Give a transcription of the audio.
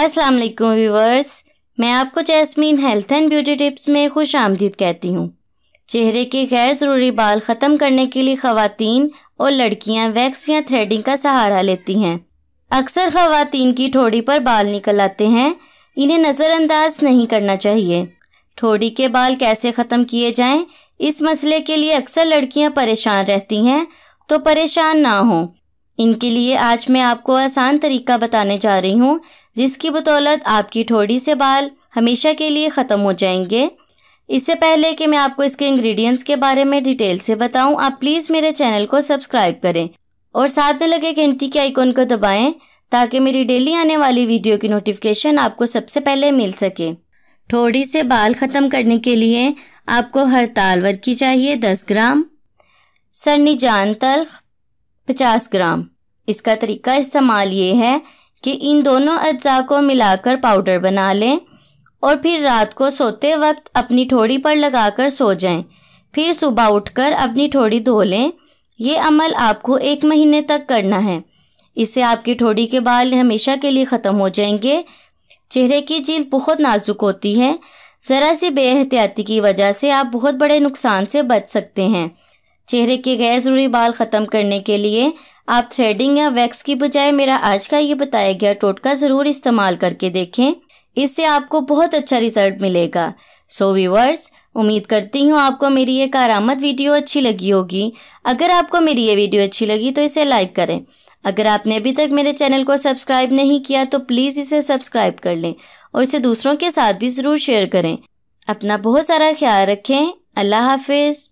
अस्सलाम वालेकुम व्यूवर्स, मैं आपको jasmine health and beauty tips में खुश आमदीद कहती हूँ। चेहरे के गैर ज़रूरी बाल ख़त्म करने के लिए ख़वातीन और लड़कियाँ वैक्स या थ्रेडिंग का सहारा लेती हैं। अक्सर ख़वातीन की ठोड़ी पर बाल निकल आते हैं, इन्हें नज़रअंदाज नहीं करना चाहिए। ठोड़ी के बाल कैसे ख़त्म किए जाएं, इस मसले के लिए अक्सर लड़कियां परेशान रहती हैं, तो परेशान ना हों। इनके लिए आज मैं आपको आसान तरीका बताने जा रही हूँ, जिसकी बदौलत आपकी ठोड़ी से बाल हमेशा के लिए ख़त्म हो जाएंगे। इससे पहले कि मैं आपको इसके इंग्रेडिएंट्स के बारे में डिटेल से बताऊं, आप प्लीज़ मेरे चैनल को सब्सक्राइब करें और साथ में लगे घंटी के आइकन को दबाएं ताकि मेरी डेली आने वाली वीडियो की नोटिफिकेशन आपको सबसे पहले मिल सके। ठोड़ी से बाल ख़त्म करने के लिए आपको हरताल वर्की चाहिए 10 ग्राम, सरनी जान तल्ख 50 ग्राम। इसका तरीका इस्तेमाल ये है कि इन दोनों अज्जा को मिलाकर पाउडर बना लें और फिर रात को सोते वक्त अपनी ठोड़ी पर लगाकर सो जाएं। फिर सुबह उठकर अपनी ठोड़ी धो लें। ये अमल आपको 1 महीने तक करना है। इससे आपकी ठोड़ी के बाल हमेशा के लिए ख़त्म हो जाएंगे। चेहरे की जिल्द बहुत नाजुक होती है, ज़रा सी बेएहतियाती की वजह से आप बहुत बड़े नुकसान से बच सकते हैं। चेहरे के गैर ज़रूरी बाल ख़त्म करने के लिए आप थ्रेडिंग या वैक्स की बजाय मेरा आज का ये बताया गया टोटका ज़रूर इस्तेमाल करके देखें, इससे आपको बहुत अच्छा रिजल्ट मिलेगा। सो व्यूअर्स, उम्मीद करती हूँ आपको मेरी ये कारआमद वीडियो अच्छी लगी होगी। अगर आपको मेरी ये वीडियो अच्छी लगी तो इसे लाइक करें। अगर आपने अभी तक मेरे चैनल को सब्सक्राइब नहीं किया तो प्लीज़ इसे सब्सक्राइब कर लें और इसे दूसरों के साथ भी ज़रूर शेयर करें। अपना बहुत सारा ख्याल रखें। अल्लाह हाफिज़।